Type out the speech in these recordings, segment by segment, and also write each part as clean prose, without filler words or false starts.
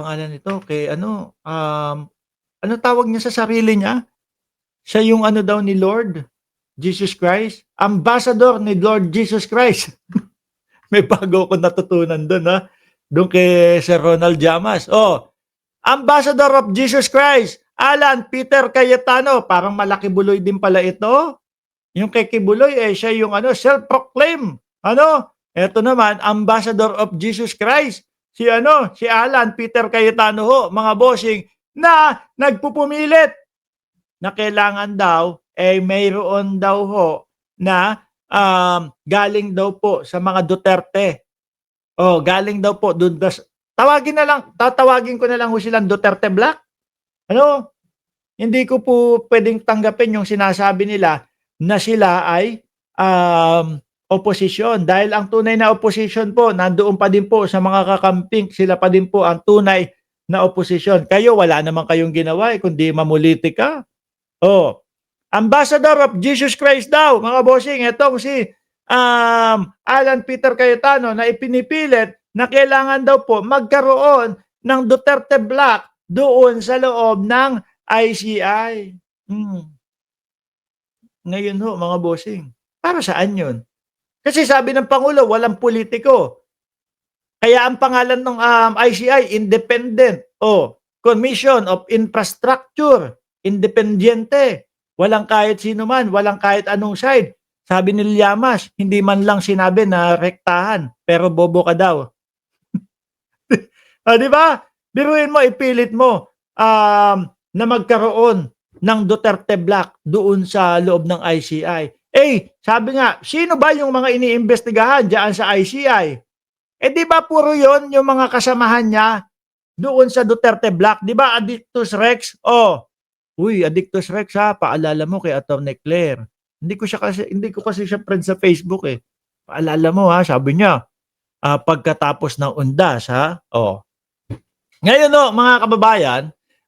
pangalan nito, kay ano, ano tawag niya sa sarili niya? Siya yung ano daw ni Lord Jesus Christ, ambassador ni Lord Jesus Christ. May bago akong natutunan dun, ha, dun kay Sir Ronald Llamas. Oh, ambassador of Jesus Christ, Alan Peter Cayetano. Parang malaki buloy din pala ito. Yung kay Kibuloy, siya yung ano, self-proclaim. Ano? Eto naman, ambassador of Jesus Christ. Si ano, si Alan Peter Cayetano ho, mga bossing, na nagpupumilit na kailangan daw, mayroon daw ho na galing daw po sa mga Duterte. Oh, galing daw po doon. Tatawagin ko na lang ho silang Duterte Black. Ano? Hindi ko po pwedeng tanggapin yung sinasabi nila na sila ay oposisyon. Dahil ang tunay na oposisyon po, nandoon pa din po sa mga kakamping, sila pa din po ang tunay na oposisyon. Kayo, wala naman kayong ginawa kundi mamulitika. Oh, ambassador of Jesus Christ daw, mga bossing, etong si Alan Peter Cayetano na ipinipilit na kailangan daw po magkaroon ng Duterte Black doon sa loob ng ICI. Ngayon ho, mga bossing, para saan yun? Kasi sabi ng Pangulo, walang politiko. Kaya ang pangalan ng ICI, Independent o Commission of Infrastructure, Independiente. Walang kahit sino man, walang kahit anong side. Sabi ni Llamas, hindi man lang sinabi na rektahan, pero bobo ka daw. Di ba? Biruin mo, ipilit mo na magkaroon ng Duterte Black doon sa loob ng ICI. Sabi nga, sino ba yung mga iniimbestigahan diyan sa ICI? Di ba puro yon yung mga kasamahan niya doon sa Duterte Black? Di ba Addictus Rex? Uy, Addictus Rex ha, paalala mo kay Atty. Claire. Hindi ko kasi siya friend sa Facebook eh. Paalala mo ha, sabi niya, pagkatapos ng undas ha. Ngayon mga kababayan,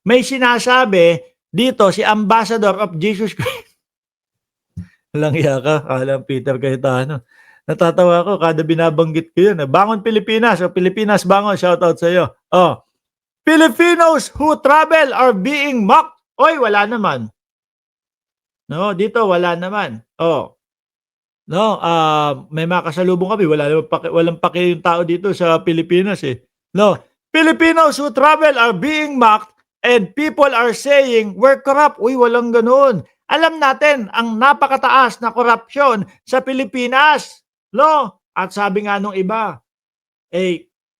may sinasabi dito si Ambassador of Jesus Christ. Walang iya ka, Alan Peter Cayetano. Natatawa ako kada binabanggit ko yun. Bangon Pilipinas, Pilipinas bangon, shoutout sa iyo. Filipinos who travel are being mocked. Oy, wala naman. No, dito wala naman. No, may makasalubong kami, walang paki yung tao dito sa Pilipinas eh. No, Filipinos who travel are being mocked and people are saying we're corrupt. Uy, walang ganoon. Alam natin ang napakataas na korupsyon sa Pilipinas. No? At sabi nga nung iba,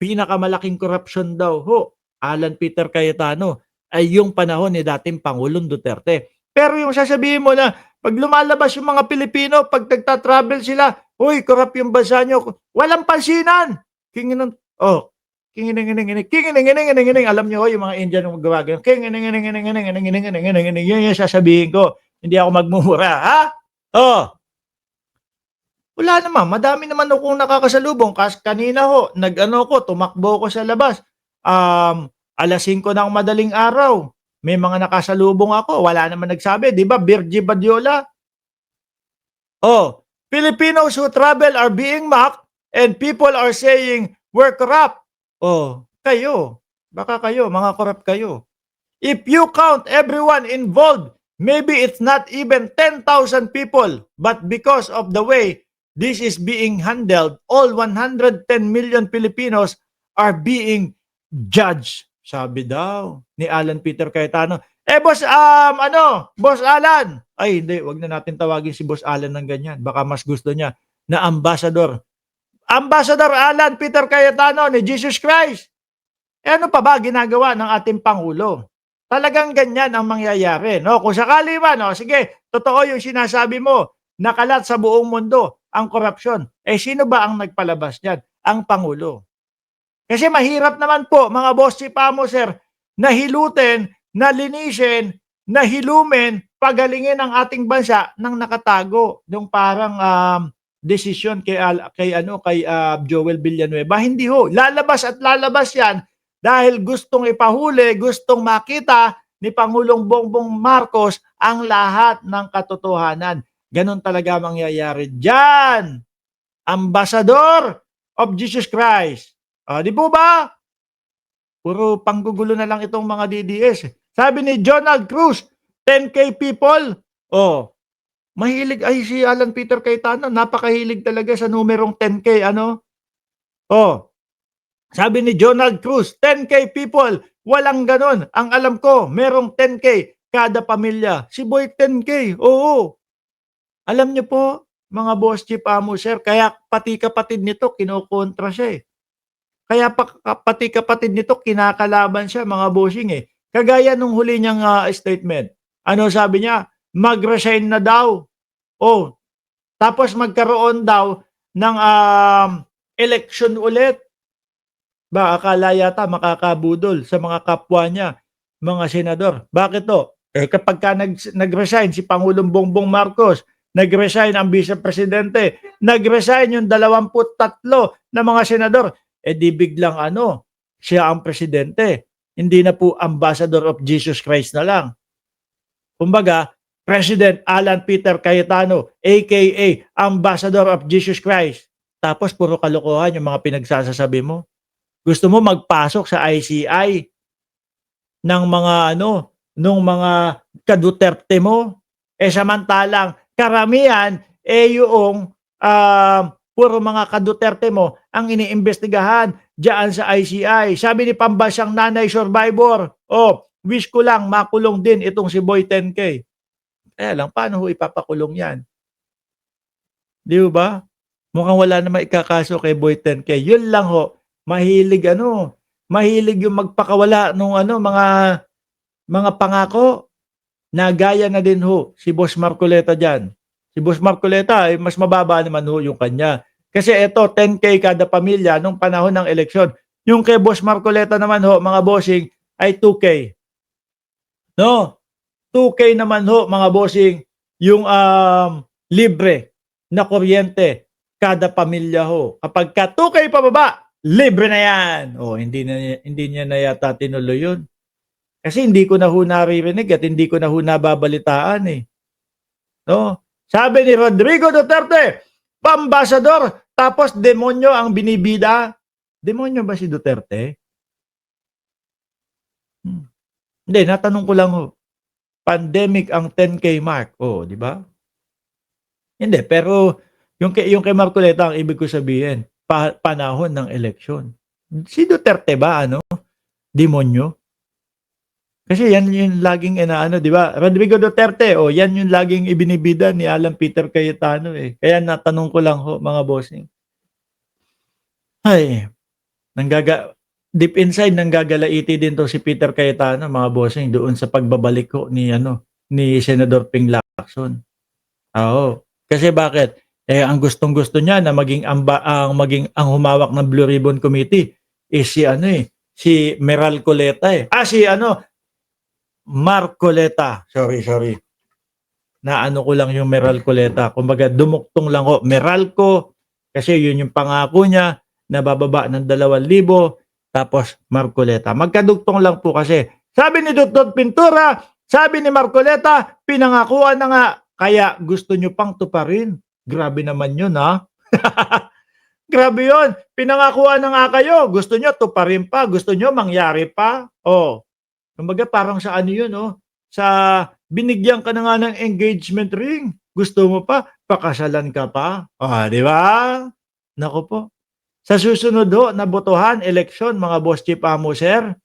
pinakamalaking korupsyon daw ho, Alan Peter Cayetano, ay yung panahon ni dating Pangulong Duterte. Pero yung sasabihin mo na pag lumalabas yung mga Pilipino, pag nagta-travel sila, uy, corrupt yung bansa nyo, walang pansinan. Kingining, alam nyo yung mga Indian yung gumagano. Yun yung sasabihin ko. Hindi ako magmumura, ha? Wala naman, madami naman akong nakakasalubong. Kanina tumakbo ko sa labas. Alas 5 ng madaling araw. May mga nakasalubong ako. Wala naman nagsabi. Di ba, Virgie Badiola? Filipinos who travel are being mocked and people are saying, we're corrupt. Kayo. Baka kayo, mga corrupt kayo. If you count everyone involved, maybe it's not even 10,000 people. But because of the way this is being handled, all 110 million Filipinos are being judged. Sabi daw ni Alan Peter Cayetano. Boss, Boss Alan. Ay, hindi, wag na natin tawagin si Boss Alan ng ganyan. Baka mas gusto niya na ambassador. Ambassador Alan Peter Cayetano ni Jesus Christ. Ano pa ba ginagawa ng ating Pangulo? Talagang ganyan ang mangyayari. No? Kung sakali man, sige, totoo yung sinasabi mo, nakalat sa buong mundo ang korupsyon. Sino ba ang nagpalabas niyan? Ang Pangulo. Kasi mahirap naman po, mga boss chipamo, sir, na hilutin, na linisin, na hilumin, pagalingin ang ating bansa nang nakatago. Yung parang desisyon kay Joel Villanueva. Hindi ho. Lalabas at lalabas yan dahil gustong ipahuli, gustong makita ni Pangulong Bongbong Marcos ang lahat ng katotohanan. Ganon talaga mangyayari dyan. Ambassador of Jesus Christ. Di po ba? Puro panggugulo na lang itong mga DDS. Sabi ni Jonald Cruz, 10K people. Oh, mahilig ay si Alan Peter Cayetano, napakahilig talaga sa numerong 10K ano? Oh, sabi ni Jonald Cruz, 10K people, walang ganon. Ang alam ko, merong 10K kada pamilya. Si Boy 10K, oo. Alam niyo po, mga boss chief amo sir, kaya pati kapatid nito kinokontra siya eh. Kaya pati kapatid nito kinakalaban siya mga bossing eh. Kagaya nung huli niyang statement. Ano sabi niya? Mag-resign na daw. Oh, tapos magkaroon daw ng election ulit. Ba, akala yata makakabudol sa mga kapwa niya, mga senador. Bakit to? Eh kapag ka nag-resign si Pangulong Bongbong Marcos, nag-resign ang Vice Presidente, nag-resign yung 23 na mga senador, eh di biglang ano, siya ang presidente. Hindi na po ambassador of Jesus Christ na lang. Kumbaga, President Alan Peter Cayetano, aka Ambassador of Jesus Christ. Tapos puro kalokohan yung mga pinagsasasabi mo. Gusto mo magpasok sa ICI ng mga ano, nung mga ka-Duterte mo? Eh samantalang karamihan yung puro mga ka-Duterte mo ang iniimbestigahan diyan sa ICI. Sabi ni pambansang nanay survivor, oh, wish ko lang makulong din itong si Boy 10K. Kaya lang, paano ho ipapakulong yan? Di ba? Mukhang wala namang ikakaso kay Boy 10K. Yun lang ho. Mahilig ano, mahilig yung magpakawala nung ano, mga pangako. Nagaya na din ho si Boss Marcoleta diyan. Si Boss Marcoleta ay mas mababa naman ho yung kanya. Kasi ito 10K kada pamilya nung panahon ng eleksyon. Yung kay Boss Marcoleta naman ho, mga bossing, ay 2K. No? 2K naman ho mga bossing yung libre na kuryente kada pamilya ho. Kapag ka 2K pababa, libre na yan. Oh, hindi niya na yata tinuloy yun. Kasi hindi ko na ho naririnig at hindi ko na ho nababalitaan eh. No? Sabi ni Rodrigo Duterte, pambasador, tapos demonyo ang binibida. Demonyo ba si Duterte? Hindi, natanong ko lang ho. Pandemic ang 10K mark. Oh, di ba? Hindi, pero yung kay Marcoleta ang ibig ko sabihin, panahon ng eleksyon. Si Duterte ba ano? Demonyo? Kasi yan yung laging inaano, di ba? Rodrigo Duterte, oh, yan yung laging ibinibida ni Alan Peter Cayetano eh. Kaya natanong ko lang ho, mga bossing. Ay, deep inside nanggagalaiti din to si Peter Cayetano, mga bossing, doon sa pagbabalik ko ni Senador Ping Lacson. Oo. Kasi bakit? Eh ang gustong-gusto niya na maging ang humawak ng Blue Ribbon Committee is si Meral Coleta eh. Si Marcoleta. Sorry. Naano ko lang yung Meral Coleta. Kumbaga dumuktong lang ko. Meralco kasi yun yung pangako niya na bababa ng 2,000 tapos Marcoleta. Magkadugtong lang po kasi. Sabi ni Dr. Pintura, sabi ni Marcoleta, pinangakuan na nga. Kaya gusto nyo pang tuparin. Grabe naman yun ha. Grabe yun. Pinangakuan na nga kayo. Gusto nyo tuparin pa. Gusto nyo mangyari pa. Oh. Kumbaga parang sa ano yun, oh, sa binigyan ka na nga ng engagement ring. Gusto mo pa, pakasalan ka pa. Di ba? Nako po. Sa susunod ho, na botohan, eleksyon, mga boss chief amo, sir.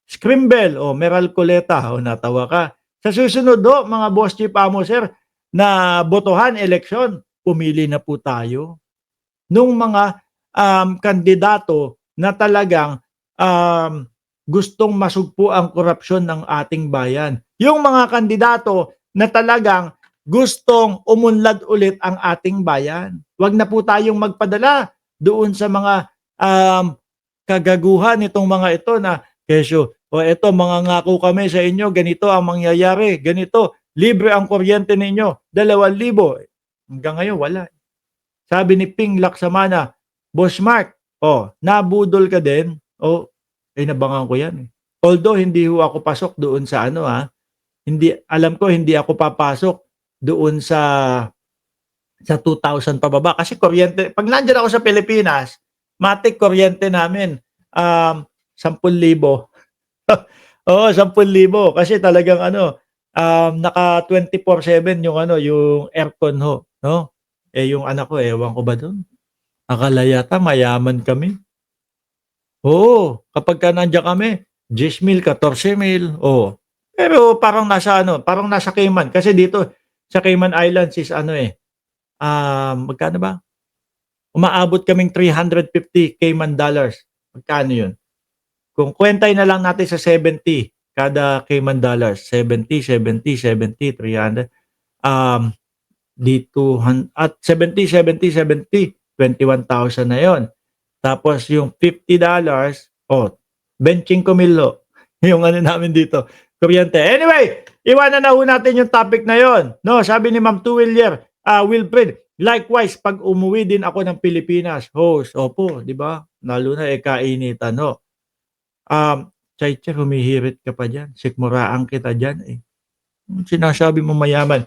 Scrimble, Meral Coleta, natawa ka. Sa susunod ho, mga boss chief amo, sir, na botohan, eleksyon, pumili na po tayo. Nung mga kandidato na talagang gustong masugpo ang korupsyon ng ating bayan. Yung mga kandidato na talagang gustong umunlad ulit ang ating bayan. Huwag na po tayong magpadala doon sa mga kagaguhan itong mga ito na kesyo, ito mga ngako kami sa inyo, ganito ang mangyayari, ganito, libre ang kuryente ninyo, 2,000. Hanggang ngayon, wala. Sabi ni Ping Laksamana, Boss Mark, nabudol ka din, nabangan ko yan. Although hindi ho ako pasok doon sa hindi, alam ko hindi ako papasok doon sa 2,000 pababa. Kasi kuryente, pag nandiyan ako sa Pilipinas, matik kuryente namin, 10,000 Oo, 10,000 kasi talagang ano, naka 24/7 yung ano, yung aircon ho, 'no? Eh, yung anak ko ewan ko ba dun, akala yata mayaman kami. Oo, kapagka nandiyan kami 10,000, 14,000, oh. Pero parang nasa ano, parang nasa Cayman kasi dito sa Cayman Islands is ano, eh, magkano ba? Umaabot kaming 350 Cayman dollars. Magkano yun? Kung kwentahin na lang natin sa 70 kada Cayman dollars, 70, 70, 70, 300, um, di 200 at 70, 70, 70, 21,000 na yon. Tapos yung $50, oh, 25,000 yung ano namin dito, kuryente. Anyway, iwanan na ho natin yung topic na yon. No, sabi ni Ma'am Tuwilyer, Wilfred, likewise, pag umuwi din ako ng Pilipinas, host, opo, di ba? Lalo na kainitan, no? Chay-chay, humihirit ka pa dyan. Sikmuraan kita dyan, eh. Sinasabi mo mayaman.